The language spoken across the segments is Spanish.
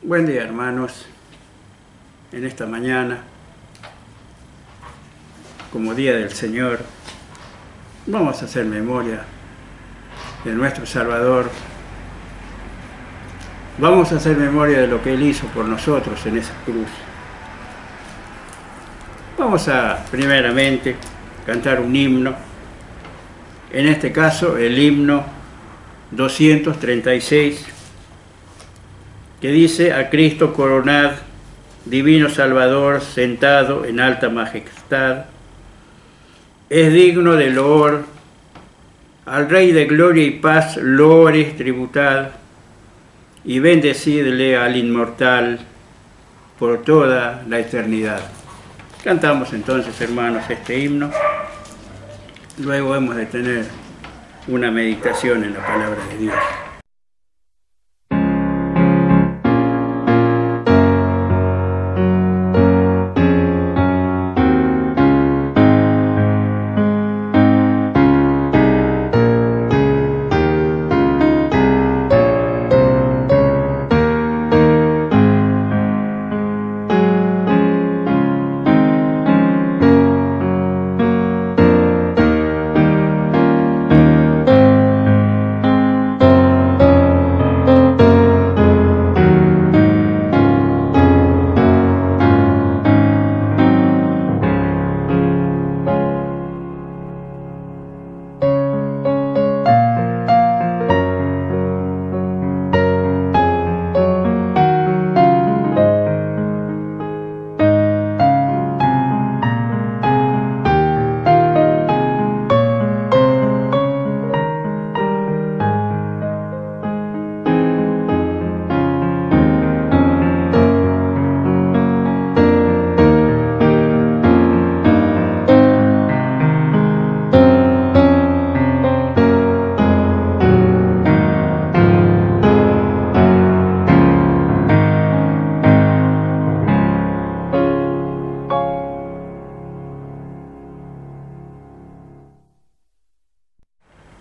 Buen día, hermanos. En esta mañana, como Día del Señor, vamos a hacer memoria de nuestro Salvador. Vamos a hacer memoria de lo que Él hizo por nosotros en esa cruz. Vamos a, primeramente, cantar un himno. En este caso, el himno 236, que dice: a Cristo coronad, divino Salvador, sentado en alta majestad, es digno de loor, al Rey de gloria y paz loores tributad, y bendecidle al inmortal por toda la eternidad. Cantamos entonces, hermanos, este himno. Luego hemos de tener una meditación en la palabra de Dios.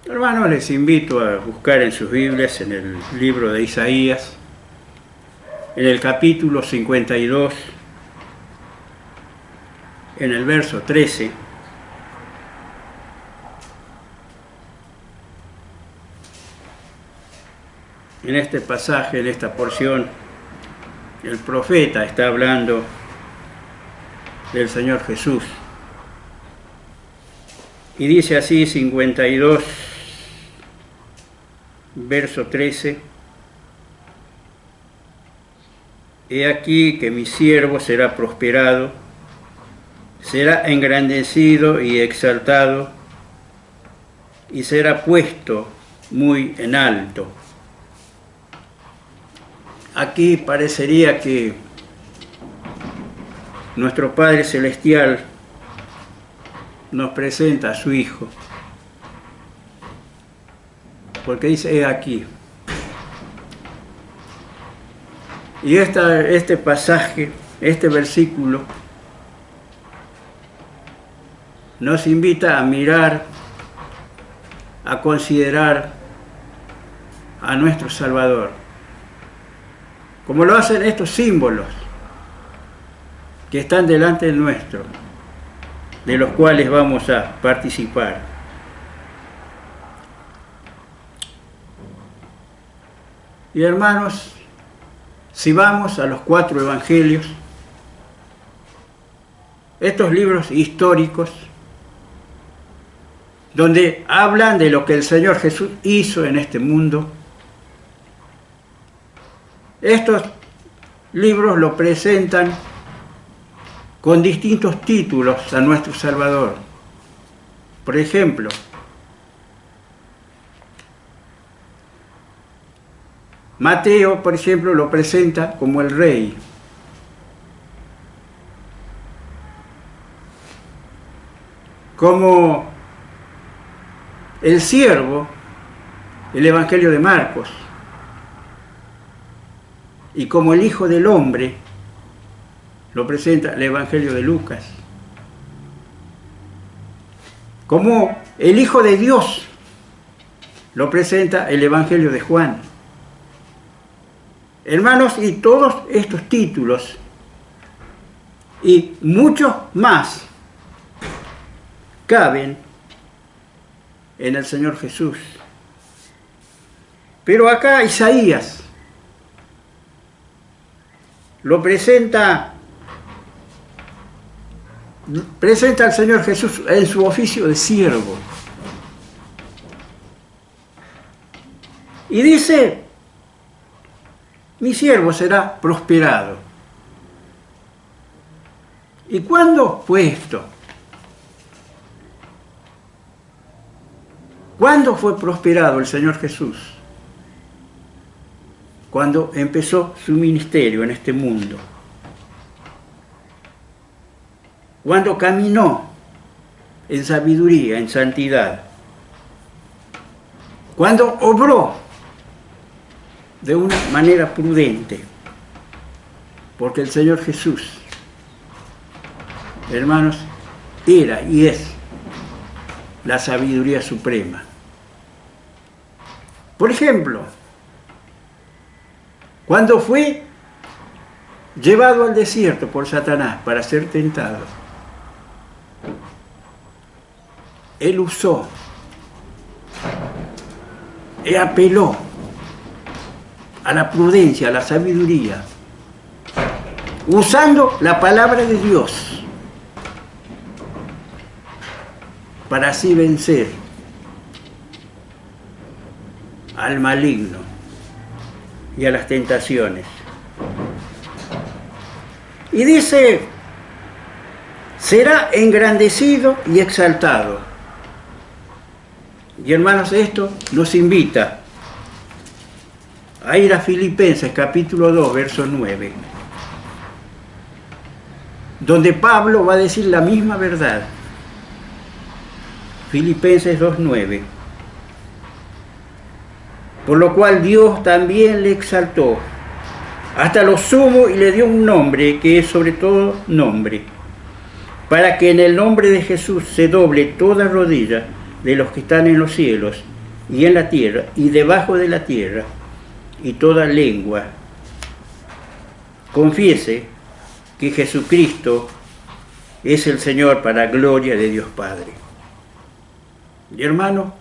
Hermanos, les invito a buscar en sus Biblias, en el libro de Isaías, en el capítulo 52, en el verso 13. En este pasaje, en esta porción, el profeta está hablando del Señor Jesús. Y dice así, 52, verso 13: he aquí que mi siervo será prosperado, será engrandecido y exaltado, y será puesto muy en alto. Aquí parecería que nuestro Padre Celestial nos presenta a su Hijo, porque dice: he aquí. Y este pasaje, este versículo, nos invita a mirar, a considerar a nuestro Salvador, como lo hacen estos símbolos que están delante de nuestro, de los cuales vamos a participar. Y hermanos, si vamos a los 4 evangelios, estos libros históricos, donde hablan de lo que el Señor Jesús hizo en este mundo, estos libros lo presentan con distintos títulos a nuestro Salvador. Por ejemplo, Mateo, por ejemplo, lo presenta como el Rey. Como el siervo, el Evangelio de Marcos. Y como el Hijo del Hombre, lo presenta el Evangelio de Lucas. Como el Hijo de Dios, lo presenta el Evangelio de Juan. Hermanos, y todos estos títulos y muchos más caben en el Señor Jesús. Pero acá Isaías lo presenta al Señor Jesús en su oficio de siervo. Y dice, mi siervo será prosperado. ¿Y cuándo fue esto? ¿Cuándo fue prosperado el Señor Jesús? Cuando empezó su ministerio en este mundo. Cuando caminó en sabiduría, en santidad. Cuando obró de una manera prudente. Porque el Señor Jesús, hermanos, era y es la sabiduría suprema. Por ejemplo, cuando fue llevado al desierto por Satanás para ser tentado, él usó y apeló a la prudencia, a la sabiduría, usando la palabra de Dios para así vencer al maligno y a las tentaciones. Y dice, será engrandecido y exaltado. Y hermanos, esto nos invita a ir a Filipenses capítulo 2, verso 9, donde Pablo va a decir la misma verdad. Filipenses 2, 9. Por lo cual Dios también le exaltó hasta lo sumo y le dio un nombre que es sobre todo nombre, para que en el nombre de Jesús se doble toda rodilla de los que están en los cielos y en la tierra y debajo de la tierra, y toda lengua confiese que Jesucristo es el Señor, para gloria de Dios Padre. Y hermano,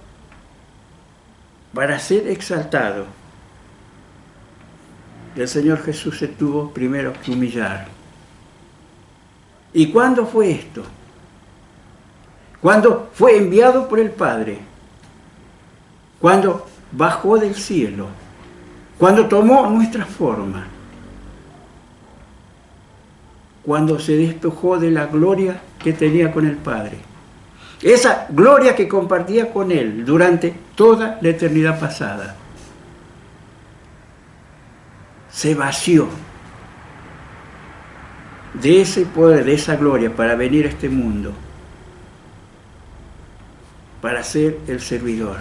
para ser exaltado, el Señor Jesús se tuvo primero que humillar. ¿Y cuándo fue esto? Cuando fue enviado por el Padre, cuando bajó del cielo, cuando tomó nuestra forma, cuando se despojó de la gloria que tenía con el Padre. Esa gloria que compartía con Él durante toda la eternidad pasada. Se vació de ese poder, de esa gloria, para venir a este mundo, para ser el servidor.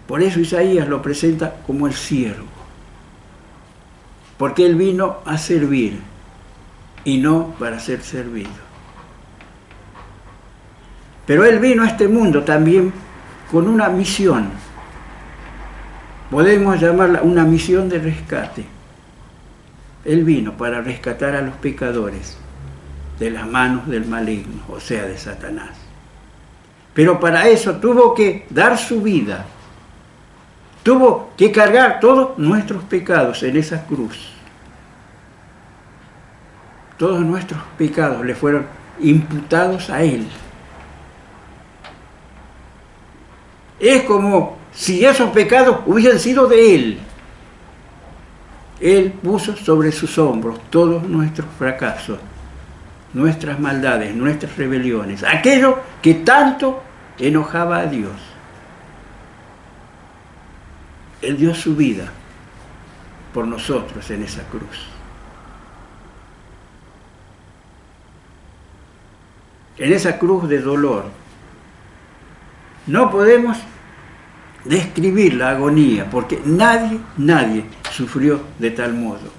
Por eso Isaías lo presenta como el siervo, porque Él vino a servir y no para ser servido. Pero Él vino a este mundo también con una misión. Podemos llamarla una misión de rescate. Él vino para rescatar a los pecadores de las manos del maligno, o sea, de Satanás. Pero para eso tuvo que dar su vida. Tuvo que cargar todos nuestros pecados en esa cruz. Todos nuestros pecados le fueron imputados a Él. Es como si esos pecados hubiesen sido de Él. Él puso sobre sus hombros todos nuestros fracasos, nuestras maldades, nuestras rebeliones, aquello que tanto enojaba a Dios. Él dio su vida por nosotros en esa cruz. En esa cruz de dolor. No podemos describir la agonía, porque nadie sufrió de tal modo.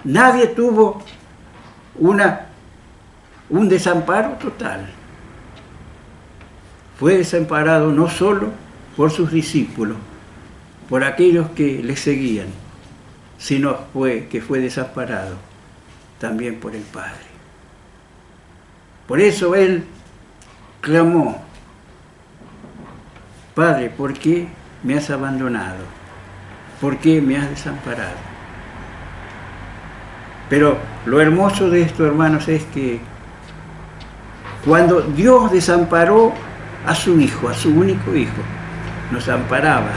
Nadie tuvo un desamparo total. Fue desamparado no solo por sus discípulos, por aquellos que le seguían, sino que fue desamparado también por el Padre. Por eso él clamó: Padre, ¿por qué me has abandonado? ¿Por qué me has desamparado? Pero lo hermoso de esto, hermanos, es que cuando Dios desamparó a su Hijo, a su único Hijo, nos amparaba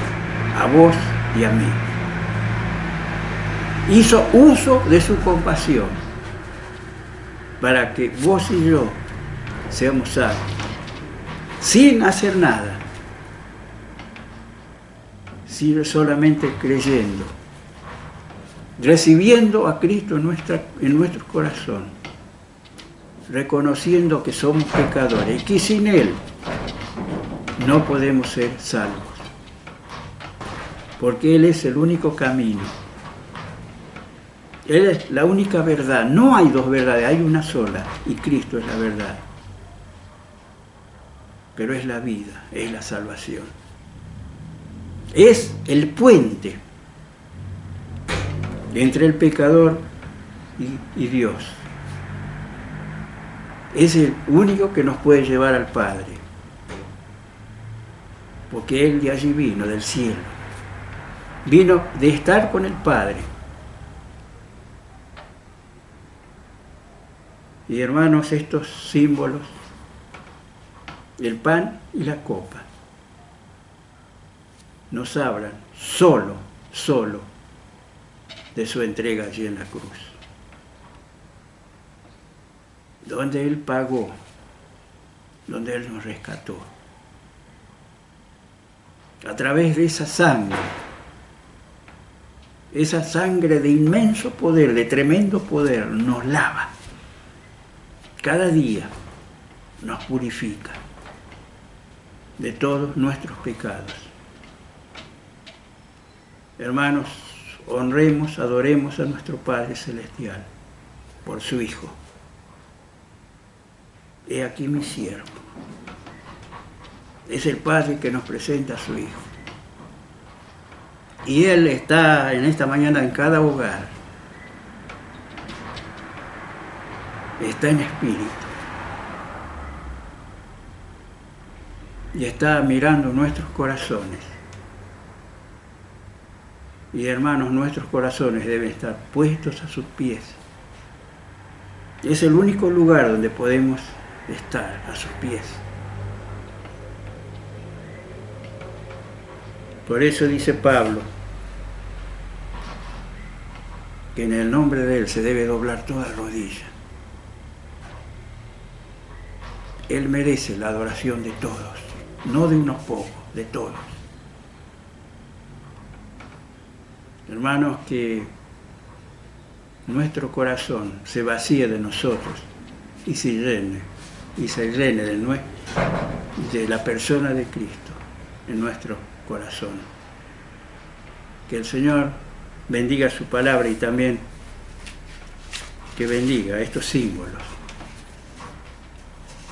a vos y a mí. Hizo uso de su compasión para que vos y yo seamos salvos, sin hacer nada, sino solamente creyendo, recibiendo a Cristo en nuestro corazón, reconociendo que somos pecadores y que sin Él no podemos ser salvos, porque Él es el único camino, Él es la única verdad. No hay dos verdades, hay una sola, y Cristo es la verdad. Pero es la vida, es la salvación. Es el puente entre el pecador y Dios. Es el único que nos puede llevar al Padre, porque Él de allí vino, del cielo. Vino de estar con el Padre. Y hermanos, estos símbolos, el pan y la copa, nos hablan solo de su entrega allí en la cruz, donde Él pagó, donde Él nos rescató. A través de esa sangre de inmenso poder, de tremendo poder, nos lava. Cada día nos purifica de todos nuestros pecados. Hermanos, honremos, adoremos a nuestro Padre Celestial por su Hijo. He aquí mi siervo. Es el Padre que nos presenta a su Hijo. Y Él está en esta mañana en cada hogar. Está en espíritu. Y está mirando nuestros corazones. Y hermanos, nuestros corazones deben estar puestos a sus pies. Es el único lugar donde podemos estar, a sus pies. Por eso dice Pablo que en el nombre de Él se debe doblar toda rodilla. Él merece la adoración de todos, no de unos pocos, de todos. Hermanos, que nuestro corazón se vacíe de nosotros y se llene de la persona de Cristo en nuestro corazón. Que el Señor bendiga su palabra y también que bendiga estos símbolos,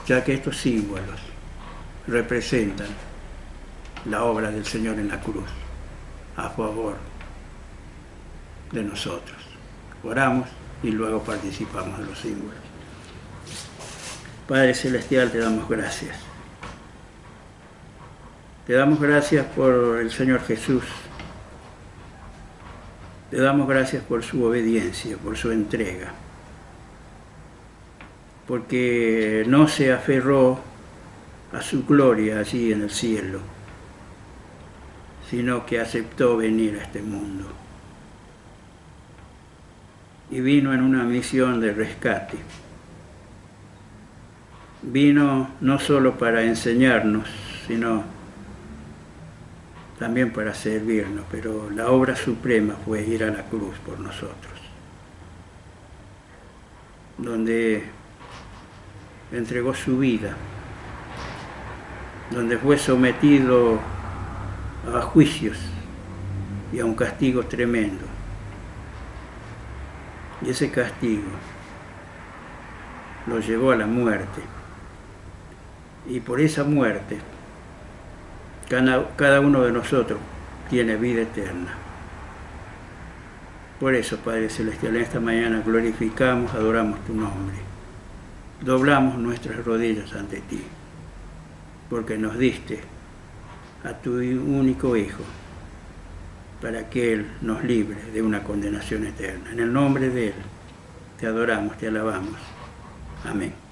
ya que estos símbolos representan la obra del Señor en la cruz a favor de nosotros. Oramos y luego participamos de los símbolos. Padre Celestial, te damos gracias. Te damos gracias por el Señor Jesús. Te damos gracias por su obediencia, por su entrega. Porque no se aferró a su gloria allí en el cielo, sino que aceptó venir a este mundo. Y vino en una misión de rescate. Vino no solo para enseñarnos, sino también para servirnos, pero la obra suprema fue ir a la cruz por nosotros, donde entregó su vida, donde fue sometido a juicios y a un castigo tremendo. Y ese castigo lo llevó a la muerte. Y por esa muerte cada uno de nosotros tiene vida eterna. Por eso, Padre Celestial, en esta mañana glorificamos, adoramos tu nombre. Doblamos nuestras rodillas ante ti, porque nos diste a tu único Hijo, para que Él nos libre de una condenación eterna. En el nombre de Él, te adoramos, te alabamos. Amén.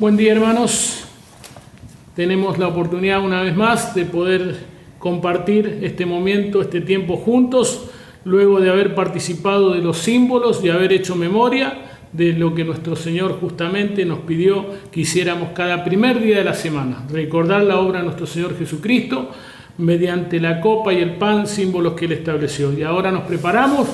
Buen día, hermanos. Tenemos la oportunidad una vez más de poder compartir este momento, este tiempo juntos, luego de haber participado de los símbolos y haber hecho memoria de lo que nuestro Señor justamente nos pidió que hiciéramos cada primer día de la semana. Recordar la obra de nuestro Señor Jesucristo mediante la copa y el pan, símbolos que Él estableció. Y ahora nos preparamos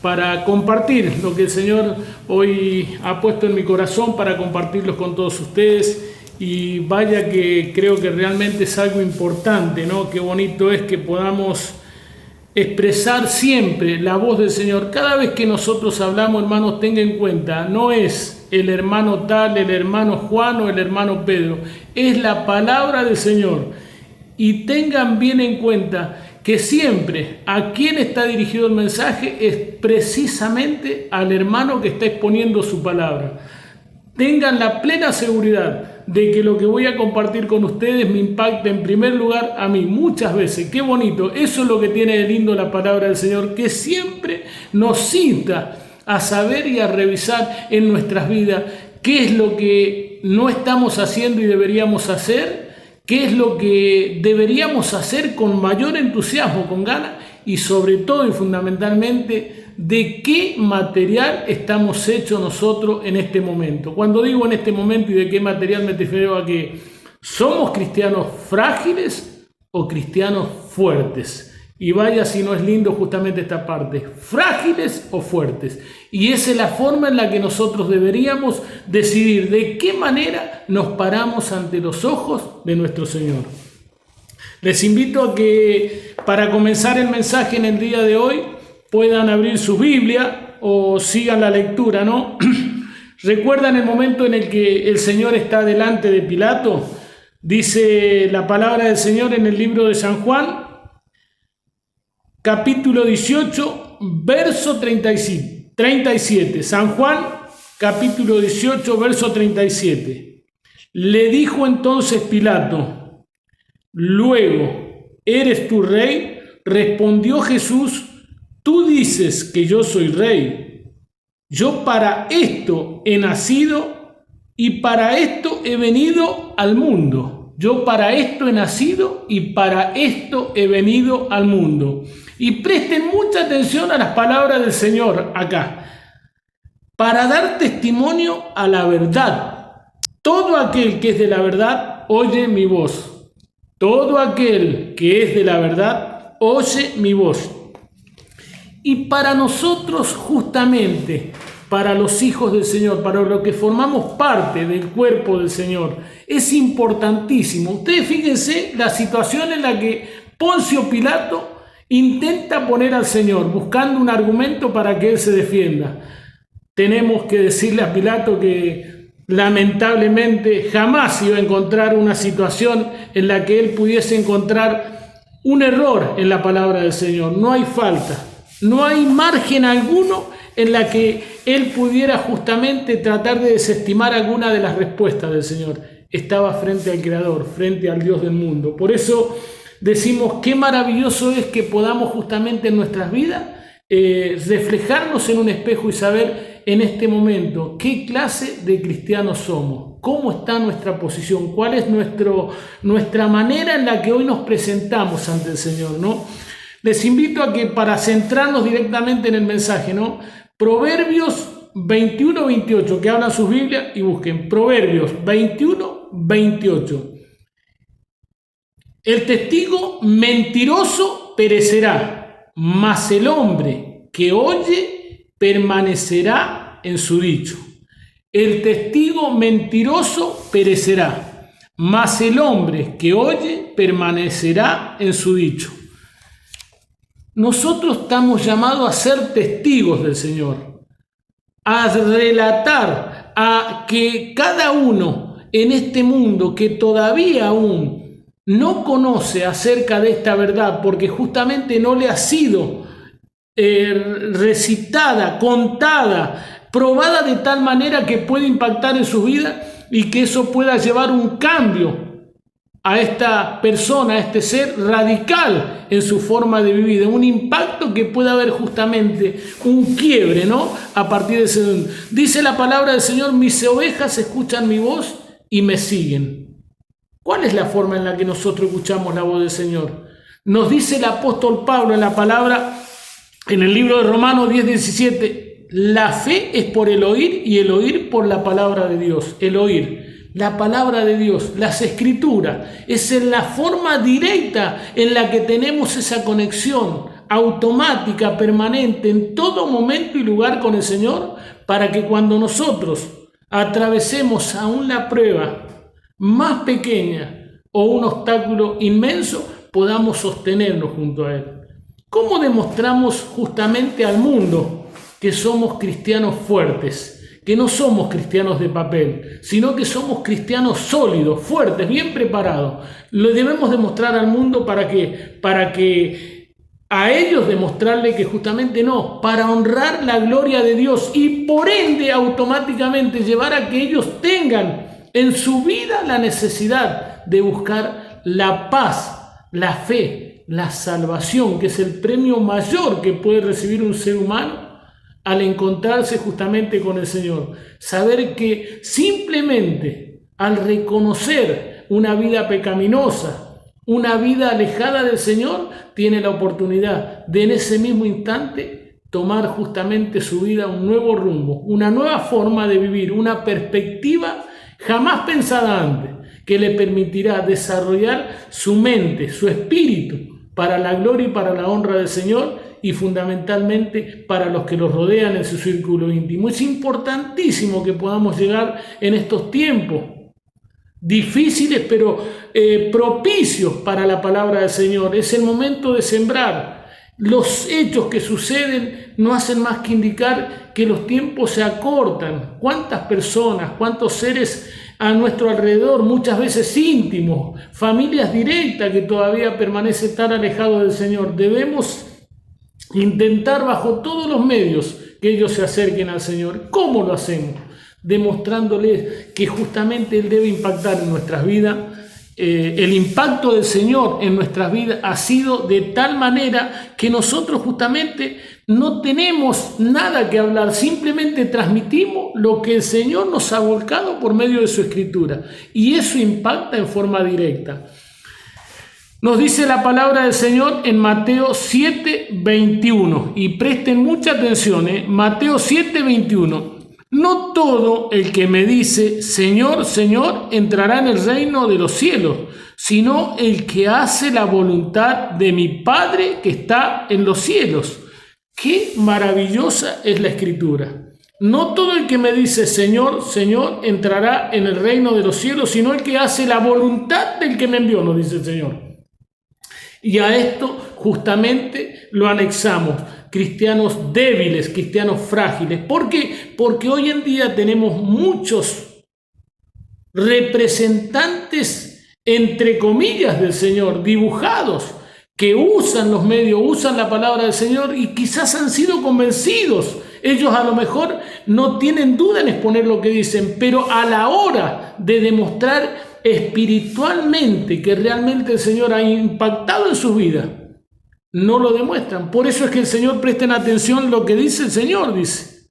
para compartir lo que el Señor hoy ha puesto en mi corazón para compartirlos con todos ustedes. Y vaya que creo que realmente es algo importante, ¿no? Qué bonito es que podamos expresar siempre la voz del Señor. Cada vez que nosotros hablamos, hermanos, tengan en cuenta, no es el hermano tal, el hermano Juan o el hermano Pedro, es la palabra del Señor. Y tengan bien en cuenta que siempre a quien está dirigido el mensaje es precisamente al hermano que está exponiendo su palabra. Tengan la plena seguridad de que lo que voy a compartir con ustedes me impacta en primer lugar a mí muchas veces. Qué bonito, eso es lo que tiene de lindo la palabra del Señor, que siempre nos insta a saber y a revisar en nuestras vidas qué es lo que no estamos haciendo y deberíamos hacer, qué es lo que deberíamos hacer con mayor entusiasmo, con ganas, y sobre todo y fundamentalmente de qué material estamos hechos nosotros en este momento. Cuando digo en este momento y de qué material me refiero a que somos cristianos frágiles o cristianos fuertes. Y vaya si no es lindo justamente esta parte, frágiles o fuertes. Y esa es la forma en la que nosotros deberíamos decidir de qué manera nos paramos ante los ojos de nuestro Señor. Les invito a que para comenzar el mensaje en el día de hoy puedan abrir su Biblia o sigan la lectura, ¿no? ¿Recuerdan el momento en el que el Señor está delante de Pilato? Dice la palabra del Señor en el libro de San Juan, capítulo 18, verso 37. San Juan, capítulo 18, verso 37. Le dijo entonces Pilato: luego, ¿eres tú rey? Respondió Jesús: tú dices que yo soy rey. Yo para esto he nacido y para esto he venido al mundo. Yo para esto he nacido y para esto he venido al mundo. Y presten mucha atención a las palabras del Señor acá. Para dar testimonio a la verdad. Todo aquel que es de la verdad oye mi voz. Todo aquel que es de la verdad oye mi voz. Y para nosotros justamente, para los hijos del Señor, para los que formamos parte del cuerpo del Señor, es importantísimo. Ustedes fíjense la situación en la que Poncio Pilato intenta poner al Señor, buscando un argumento para que Él se defienda. Tenemos que decirle a Pilato que lamentablemente jamás iba a encontrar una situación en la que Él pudiese encontrar un error en la palabra del Señor. No hay falta. No hay margen alguno en la que él pudiera justamente tratar de desestimar alguna de las respuestas del Señor. Estaba frente al Creador, frente al Dios del mundo. Por eso decimos qué maravilloso es que podamos justamente en nuestras vidas reflejarnos en un espejo y saber en este momento qué clase de cristianos somos, cómo está nuestra posición, cuál es nuestra manera en la que hoy nos presentamos ante el Señor, ¿no? Les invito a que para centrarnos directamente en el mensaje, ¿no? Proverbios 21-28, que abran sus Biblias y busquen Proverbios 21-28. El testigo mentiroso perecerá, mas el hombre que oye permanecerá en su dicho. El testigo mentiroso perecerá, mas el hombre que oye permanecerá en su dicho. Nosotros estamos llamados a ser testigos del Señor, a relatar, a que cada uno en este mundo que todavía aún no conoce acerca de esta verdad, porque justamente no le ha sido recitada, contada, probada de tal manera que puede impactar en su vida y que eso pueda llevar un cambio a esta persona, a este ser radical en su forma de vivir, un impacto que pueda haber justamente un quiebre, ¿no? A partir de ese, dice la palabra del Señor: mis ovejas escuchan mi voz y me siguen. ¿Cuál es la forma en la que nosotros escuchamos la voz del Señor? Nos dice el apóstol Pablo en la palabra, en el libro de Romanos 10:17, la fe es por el oír y el oír por la palabra de Dios. El oír, la palabra de Dios, las escrituras, es en la forma directa en la que tenemos esa conexión automática, permanente, en todo momento y lugar con el Señor, para que cuando nosotros atravesemos aún la prueba más pequeña o un obstáculo inmenso, podamos sostenernos junto a Él. ¿Cómo demostramos justamente al mundo que somos cristianos fuertes? Que no somos cristianos de papel, sino que somos cristianos sólidos, fuertes, bien preparados. Lo debemos demostrar al mundo para que a ellos demostrarle que justamente no, para honrar la gloria de Dios y por ende automáticamente llevar a que ellos tengan en su vida la necesidad de buscar la paz, la fe, la salvación, que es el premio mayor que puede recibir un ser humano al encontrarse justamente con el Señor. Saber que simplemente al reconocer una vida pecaminosa, una vida alejada del Señor, tiene la oportunidad de en ese mismo instante tomar justamente su vida un nuevo rumbo, una nueva forma de vivir, una perspectiva jamás pensada antes, que le permitirá desarrollar su mente, su espíritu, para la gloria y para la honra del Señor y fundamentalmente para los que los rodean en su círculo íntimo. Es importantísimo que podamos llegar en estos tiempos difíciles pero propicios para la palabra del Señor. Es el momento de sembrar. Los hechos que suceden no hacen más que indicar que los tiempos se acortan. ¿Cuántas personas, cuántos seres a nuestro alrededor, muchas veces íntimos, familias directas que todavía permanecen tan alejados del Señor? Debemos intentar bajo todos los medios que ellos se acerquen al Señor. ¿Cómo lo hacemos? Demostrándoles que justamente Él debe impactar en nuestras vidas. El impacto del Señor en nuestras vidas ha sido de tal manera que nosotros justamente no tenemos nada que hablar, simplemente transmitimos lo que el Señor nos ha volcado por medio de su Escritura, y eso impacta en forma directa. Nos dice la palabra del Señor en Mateo 7:21, y presten mucha atención, Mateo 7:21. No todo el que me dice, Señor, Señor, entrará en el reino de los cielos, sino el que hace la voluntad de mi Padre que está en los cielos. Qué maravillosa es la Escritura. No todo el que me dice, Señor, Señor, entrará en el reino de los cielos, sino el que hace la voluntad del que me envió, nos dice el Señor. Y a esto justamente lo anexamos. Cristianos débiles, cristianos frágiles. ¿Por qué? Porque hoy en día tenemos muchos representantes, entre comillas, del Señor, dibujados, que usan los medios, usan la palabra del Señor y quizás han sido convencidos. Ellos a lo mejor no tienen duda en exponer lo que dicen, pero a la hora de demostrar espiritualmente que realmente el Señor ha impactado en su vida, no lo demuestran. Por eso es que el Señor, presten atención lo que dice el Señor, dice: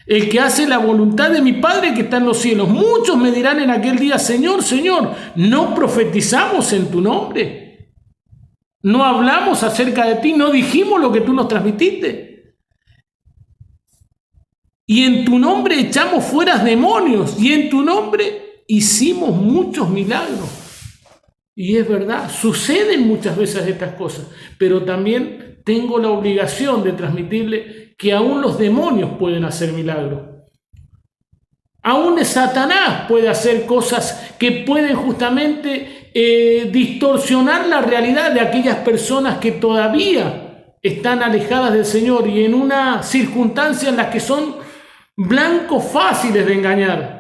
el que hace la voluntad de mi Padre que está en los cielos. Muchos me dirán en aquel día, Señor, Señor, ¿no profetizamos en tu nombre? ¿No hablamos acerca de ti? ¿No dijimos lo que tú nos transmitiste? Y en tu nombre echamos fuera demonios, y en tu nombre hicimos muchos milagros. Y es verdad, suceden muchas veces estas cosas, pero también tengo la obligación de transmitirle que aún los demonios pueden hacer milagros. Aún Satanás puede hacer cosas que pueden justamente distorsionar la realidad de aquellas personas que todavía están alejadas del Señor y en una circunstancia en la que son blancos fáciles de engañar.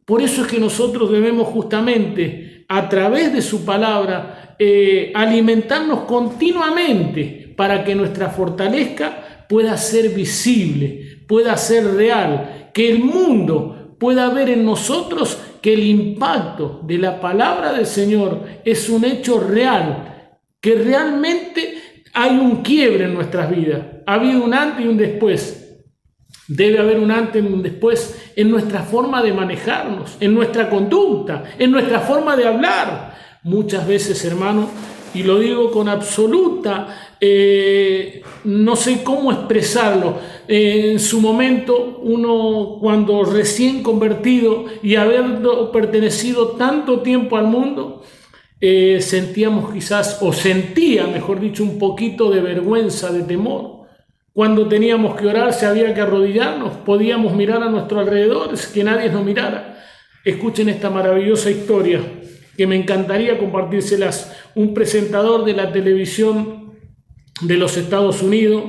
Por eso es que nosotros debemos justamente, a través de su palabra, alimentarnos continuamente para que nuestra fortaleza pueda ser visible, pueda ser real, que el mundo pueda ver en nosotros que el impacto de la palabra del Señor es un hecho real, que realmente hay un quiebre en nuestras vidas. Ha habido un antes y un después. Debe haber un antes y un después en nuestra forma de manejarnos, en nuestra conducta, en nuestra forma de hablar. Muchas veces, hermano, y lo digo con absoluta, no sé cómo expresarlo, en su momento uno cuando recién convertido y habiendo pertenecido tanto tiempo al mundo, sentíamos quizás, o sentía, mejor dicho, un poquito de vergüenza, de temor. Cuando teníamos que orar, si había que arrodillarnos, podíamos mirar a nuestro alrededor, que nadie nos mirara. Escuchen esta maravillosa historia que me encantaría compartírselas. Un presentador de la televisión de los Estados Unidos,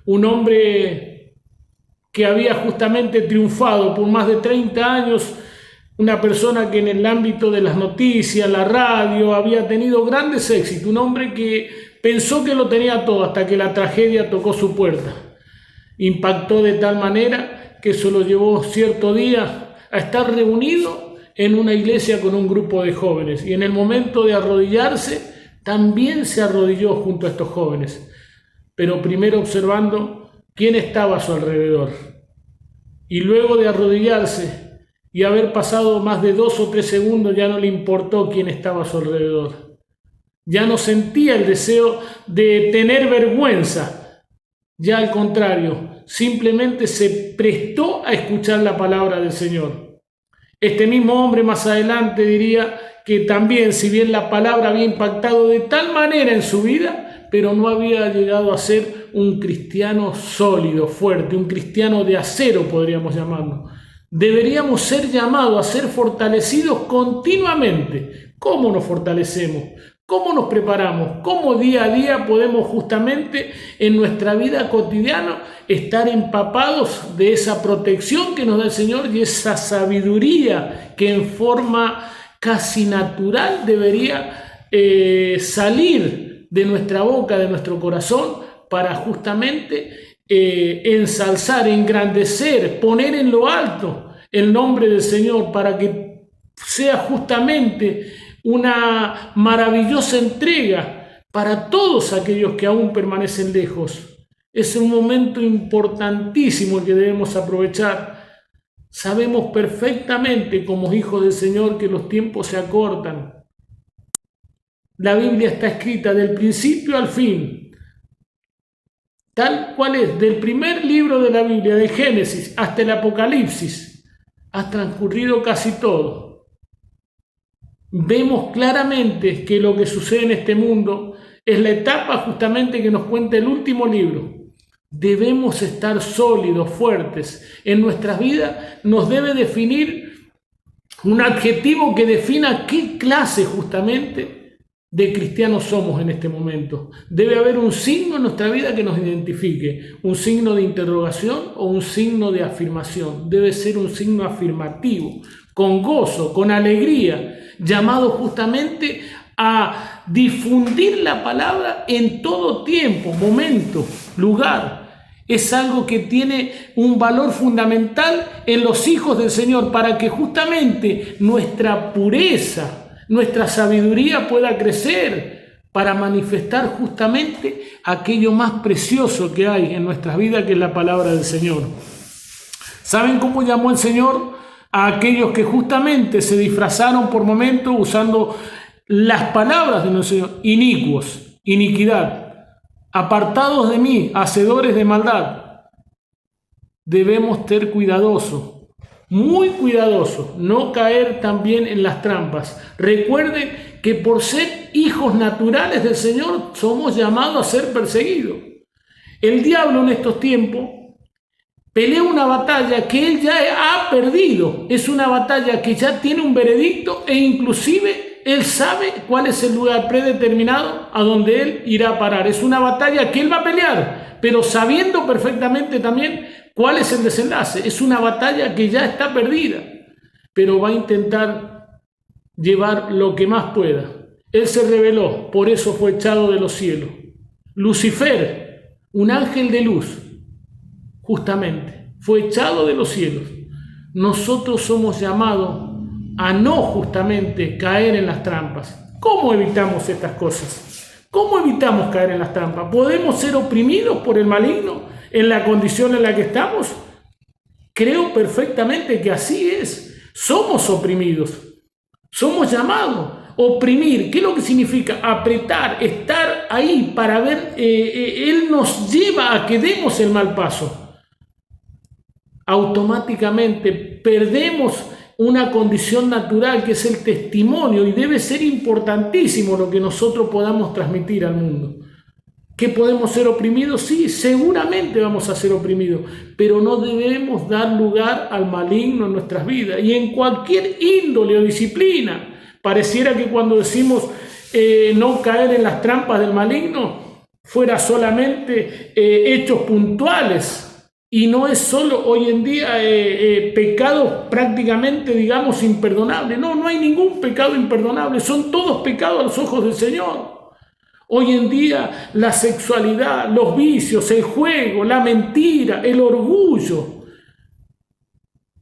un hombre que había justamente triunfado por más de 30 años, una persona que en el ámbito de las noticias, la radio, había tenido grandes éxitos, un hombre que pensó que lo tenía todo hasta que la tragedia tocó su puerta. Impactó de tal manera que se lo llevó cierto día a estar reunido en una iglesia con un grupo de jóvenes, y en el momento de arrodillarse también se arrodilló junto a estos jóvenes, pero primero observando quién estaba a su alrededor, y luego de arrodillarse y haber pasado más de 2 o 3 segundos, ya no le importó quién estaba a su alrededor. Ya no sentía el deseo de tener vergüenza. Ya al contrario, simplemente se prestó a escuchar la palabra del Señor. Este mismo hombre más adelante diría que también, si bien la palabra había impactado de tal manera en su vida, pero no había llegado a ser un cristiano sólido, fuerte, un cristiano de acero, podríamos llamarlo. Deberíamos ser llamados a ser fortalecidos continuamente. ¿Cómo nos fortalecemos? ¿Cómo nos preparamos? ¿Cómo día a día podemos justamente en nuestra vida cotidiana estar empapados de esa protección que nos da el Señor y esa sabiduría que en forma casi natural debería salir de nuestra boca, de nuestro corazón, para justamente ensalzar, engrandecer, poner en lo alto el nombre del Señor, para que sea justamente una maravillosa entrega para todos aquellos que aún permanecen lejos. Es un momento importantísimo el que debemos aprovechar. Sabemos perfectamente como hijos del Señor que los tiempos se acortan. La Biblia está escrita del principio al fin, tal cual es, del primer libro de la Biblia, de Génesis hasta el Apocalipsis, ha transcurrido casi todo. Vemos claramente que lo que sucede en este mundo es la etapa justamente que nos cuenta el último libro. Debemos estar sólidos, fuertes. En nuestras vidas nos debe definir un adjetivo que defina qué clase justamente de cristianos somos en este momento. Debe haber un signo en nuestra vida que nos identifique, un signo de interrogación o un signo de afirmación. Debe ser un signo afirmativo, con gozo, con alegría, llamado justamente a difundir la palabra en todo tiempo, momento, lugar. Es algo que tiene un valor fundamental en los hijos del Señor, para que justamente nuestra pureza, nuestra sabiduría pueda crecer, para manifestar justamente aquello más precioso que hay en nuestras vidas, que es la palabra del Señor. ¿Saben cómo llamó el Señor a aquellos que justamente se disfrazaron por momentos usando las palabras de nuestro Señor? Inicuos, iniquidad, apartados de mí, hacedores de maldad. Debemos ser cuidadosos, muy cuidadosos, no caer también en las trampas. Recuerden que por ser hijos naturales del Señor somos llamados a ser perseguidos. El diablo en estos tiempos pelea una batalla que él ya ha perdido. Es una batalla que ya tiene un veredicto, e inclusive él sabe cuál es el lugar predeterminado a donde él irá a parar. Es una batalla que él va a pelear, pero sabiendo perfectamente también cuál es el desenlace. Es una batalla que ya está perdida, pero va a intentar llevar lo que más pueda. Él se rebeló, por eso fue echado de los cielos. Lucifer, un ángel de luz, justamente, fue echado de los cielos. Nosotros somos llamados a no justamente caer en las trampas. ¿Cómo evitamos estas cosas? ¿Cómo evitamos caer en las trampas? ¿Podemos ser oprimidos por el maligno en la condición en la que estamos? Creo perfectamente que así es. Somos oprimidos. Somos llamados a oprimir. ¿Qué es lo que significa? Apretar, estar ahí para ver. Él nos lleva a que demos el mal paso. Automáticamente perdemos una condición natural que es el testimonio, y debe ser importantísimo lo que nosotros podamos transmitir al mundo. ¿Que podemos ser oprimidos? Sí, seguramente vamos a ser oprimidos, pero no debemos dar lugar al maligno en nuestras vidas y en cualquier índole o disciplina. Pareciera que cuando decimos no caer en las trampas del maligno fuera solamente hechos puntuales. Y no es solo hoy en día pecados prácticamente, digamos, imperdonables. No, no hay ningún pecado imperdonable. Son todos pecados a los ojos del Señor. Hoy en día la sexualidad, los vicios, el juego, la mentira, el orgullo.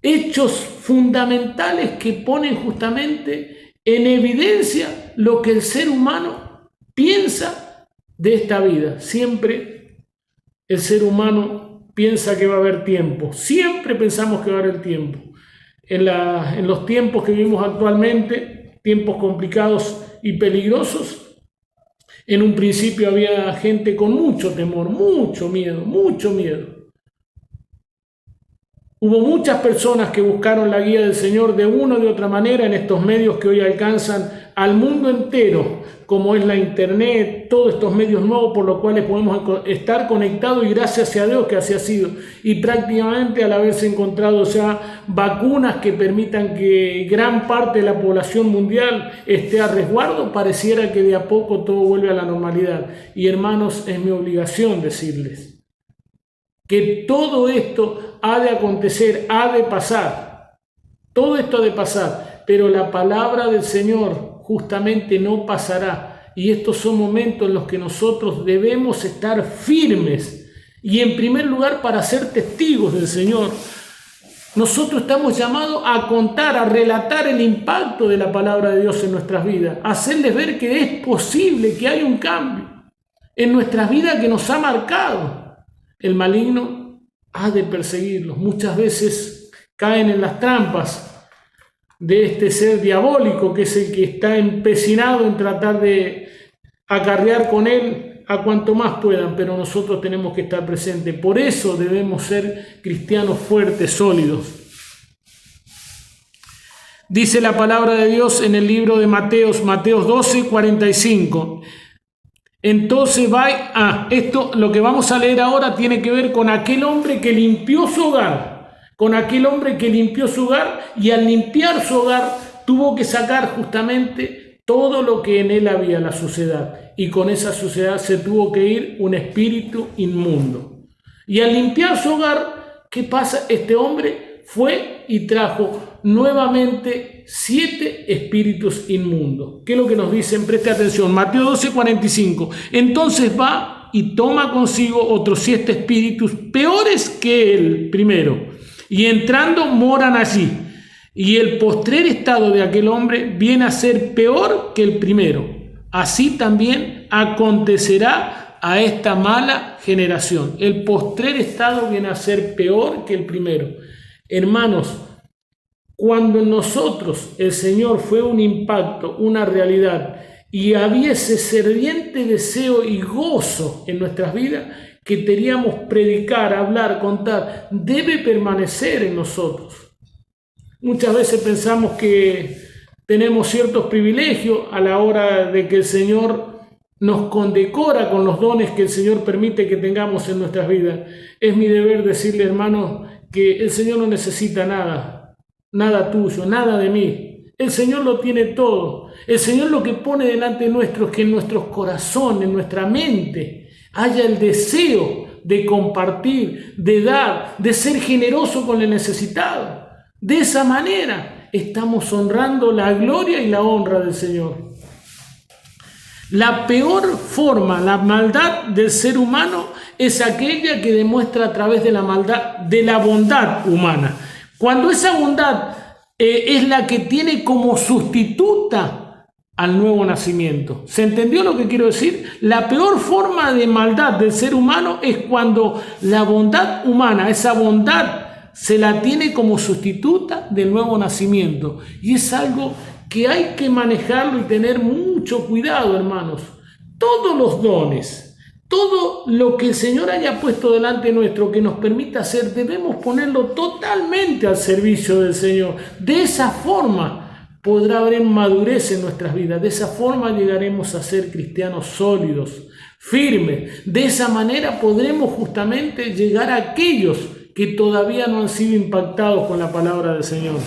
Hechos fundamentales que ponen justamente en evidencia lo que el ser humano piensa de esta vida. Siempre el ser humano piensa que va a haber tiempo. Siempre pensamos que va a haber tiempo. En los tiempos que vivimos actualmente, tiempos complicados y peligrosos, en un principio había gente con mucho temor, mucho miedo, mucho miedo. Hubo muchas personas que buscaron la guía del Señor de una o de otra manera en estos medios que hoy alcanzan al mundo entero, como es la internet, todos estos medios nuevos por los cuales podemos estar conectados, y gracias a Dios que así ha sido. Y prácticamente al haberse encontrado ya vacunas que permitan que gran parte de la población mundial esté a resguardo, pareciera que de a poco todo vuelve a la normalidad. Y hermanos, es mi obligación decirles que todo esto ha de acontecer, ha de pasar. Todo esto ha de pasar, pero la palabra del Señor justamente no pasará. Y estos son momentos en los que nosotros debemos estar firmes. Y en primer lugar, para ser testigos del Señor, nosotros estamos llamados a contar, a relatar el impacto de la palabra de Dios en nuestras vidas, a hacerles ver que es posible, que hay un cambio en nuestras vidas que nos ha marcado. El maligno ha de perseguirlos. Muchas veces caen en las trampas de este ser diabólico, que es el que está empecinado en tratar de acarrear con él a cuanto más puedan, pero nosotros tenemos que estar presentes. Por eso debemos ser cristianos fuertes, sólidos. Dice la palabra de Dios en el libro de Mateos 12, 45. Entonces esto, lo que vamos a leer ahora tiene que ver con aquel hombre que limpió su hogar, y al limpiar su hogar tuvo que sacar justamente todo lo que en él había, la suciedad, y con esa suciedad se tuvo que ir un espíritu inmundo. Y al limpiar su hogar, ¿qué pasa? Este hombre fue y trajo nuevamente 7 espíritus inmundos. ¿Qué es lo que nos dicen? Preste atención. Mateo 12, 45. Entonces va y toma consigo otros 7 espíritus peores que el primero, y entrando moran allí. Y el postrer estado de aquel hombre viene a ser peor que el primero. Así también acontecerá a esta mala generación. El postrer estado viene a ser peor que el primero. Hermanos, cuando en nosotros el Señor fue un impacto, una realidad, y había ese ferviente deseo y gozo en nuestras vidas, que queríamos predicar, hablar, contar, debe permanecer en nosotros. Muchas veces pensamos que tenemos ciertos privilegios a la hora de que el Señor nos condecora con los dones que el Señor permite que tengamos en nuestras vidas. Es mi deber decirle, hermano, que el Señor no necesita nada tuyo, nada de mí. El Señor lo tiene todo. El Señor lo que pone delante nuestro es que en nuestros corazones, en nuestra mente, haya el deseo de compartir, de dar, de ser generoso con el necesitado. De esa manera estamos honrando la gloria y la honra del Señor. La peor forma, la maldad del ser humano es aquella que demuestra a través de la maldad, de la bondad humana. Cuando esa bondad es la que tiene como sustituta al nuevo nacimiento. ¿Se entendió lo que quiero decir? La peor forma de maldad del ser humano es cuando la bondad humana, esa bondad se la tiene como sustituta del nuevo nacimiento. Y es algo que hay que manejarlo y tener mucho cuidado, hermanos. Todos los dones, todo lo que el Señor haya puesto delante nuestro que nos permita hacer, debemos ponerlo totalmente al servicio del Señor. De esa forma podrá haber madurez en nuestras vidas. De esa forma llegaremos a ser cristianos sólidos, firmes. De esa manera podremos justamente llegar a aquellos que todavía no han sido impactados con la palabra del Señor.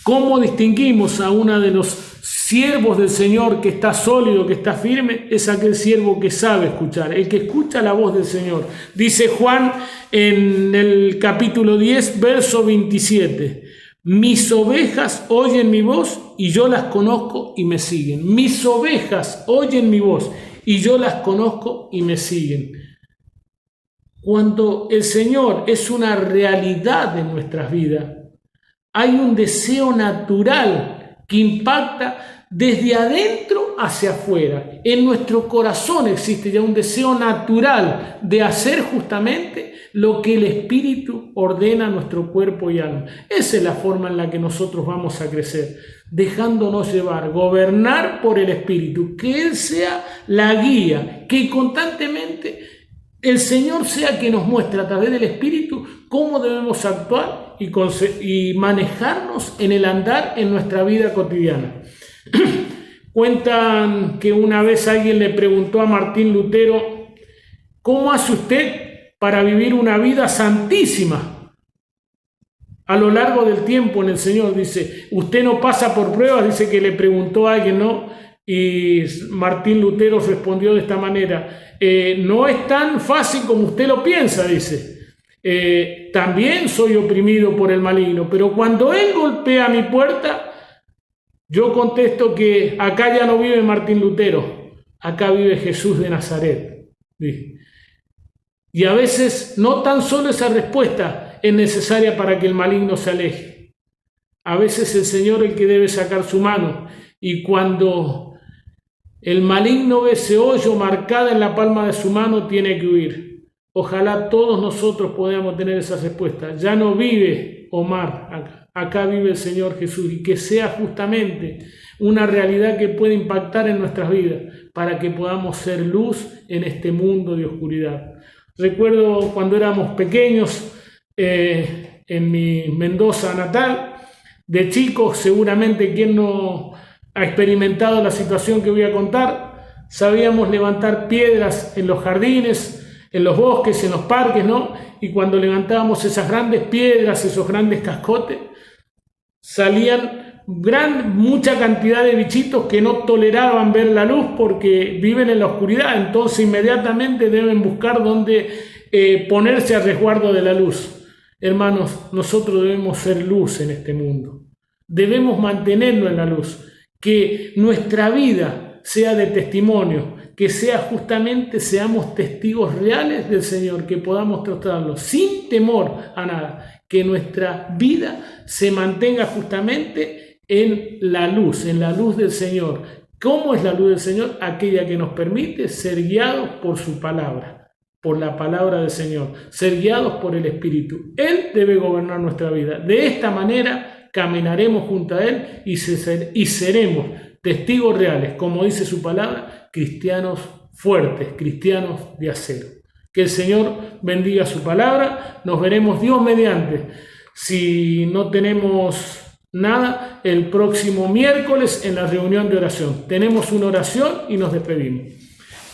¿Cómo distinguimos a uno de los siervos del Señor que está sólido, que está firme? Es aquel siervo que sabe escuchar, el que escucha la voz del Señor. Dice Juan en el capítulo 10, verso 27. Mis ovejas oyen mi voz y yo las conozco y me siguen. Mis ovejas oyen mi voz y yo las conozco y me siguen. Cuando el Señor es una realidad en nuestras vidas, hay un deseo natural que impacta desde adentro hacia afuera. En nuestro corazón existe ya un deseo natural de hacer justamente lo que el Espíritu ordena a nuestro cuerpo y alma. Esa es la forma en la que nosotros vamos a crecer, dejándonos llevar, gobernar por el Espíritu, que Él sea la guía, que constantemente el Señor sea que nos muestre a través del Espíritu cómo debemos actuar y manejarnos en el andar en nuestra vida cotidiana. Cuentan que una vez alguien le preguntó a Martín Lutero: ¿cómo hace usted para vivir una vida santísima a lo largo del tiempo en el Señor? Dice, ¿usted no pasa por pruebas? Dice que le preguntó a alguien, ¿no? Y Martín Lutero respondió de esta manera: no es tan fácil como usted lo piensa, dice. También soy oprimido por el maligno, pero cuando él golpea mi puerta, yo contesto que acá ya no vive Martín Lutero, acá vive Jesús de Nazaret. Dice. Y a veces no tan solo esa respuesta es necesaria para que el maligno se aleje. A veces el Señor es el que debe sacar su mano, y cuando el maligno ve ese hoyo marcado en la palma de su mano, tiene que huir. Ojalá todos nosotros podamos tener esa respuesta. Ya no vive Omar, acá vive el Señor Jesús, y que sea justamente una realidad que pueda impactar en nuestras vidas para que podamos ser luz en este mundo de oscuridad. Recuerdo cuando éramos pequeños, en mi Mendoza natal, de chicos, seguramente quien no ha experimentado la situación que voy a contar, sabíamos levantar piedras en los jardines, en los bosques, en los parques, ¿no? Y cuando levantábamos esas grandes piedras, esos grandes cascotes, salían mucha cantidad de bichitos que no toleraban ver la luz porque viven en la oscuridad, entonces inmediatamente deben buscar dónde ponerse a resguardo de la luz. Hermanos, nosotros debemos ser luz en este mundo, debemos mantenernos en la luz, que nuestra vida sea de testimonio, que seamos testigos reales del Señor, que podamos tratarlo sin temor a nada, que nuestra vida se mantenga justamente en la luz del Señor. ¿Cómo es la luz del Señor? Aquella que nos permite ser guiados por su palabra, por la palabra del Señor, ser guiados por el Espíritu. Él debe gobernar nuestra vida. De esta manera caminaremos junto a Él y seremos testigos reales, como dice su palabra, cristianos fuertes, cristianos de acero. Que el Señor bendiga su palabra. Nos veremos Dios mediante. Si no tenemos nada, el próximo miércoles en la reunión de oración. Tenemos una oración y nos despedimos.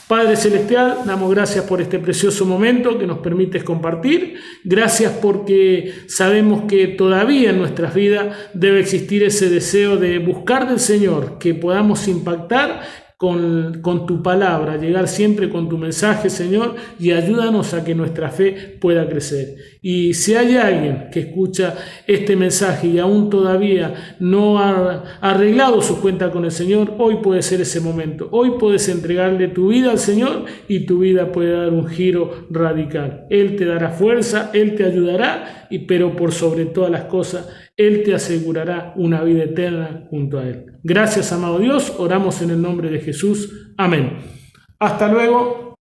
Padre Celestial, damos gracias por este precioso momento que nos permites compartir. Gracias porque sabemos que todavía en nuestras vidas debe existir ese deseo de buscar del Señor, que podamos impactar con tu palabra, llegar siempre con tu mensaje, Señor, y ayúdanos a que nuestra fe pueda crecer. Y si hay alguien que escucha este mensaje y aún todavía no ha arreglado su cuenta con el Señor, hoy puede ser ese momento. Hoy puedes entregarle tu vida al Señor y tu vida puede dar un giro radical. Él te dará fuerza, Él te ayudará, pero por sobre todas las cosas, Él te asegurará una vida eterna junto a Él. Gracias, amado Dios. Oramos en el nombre de Jesús. Amén. Hasta luego.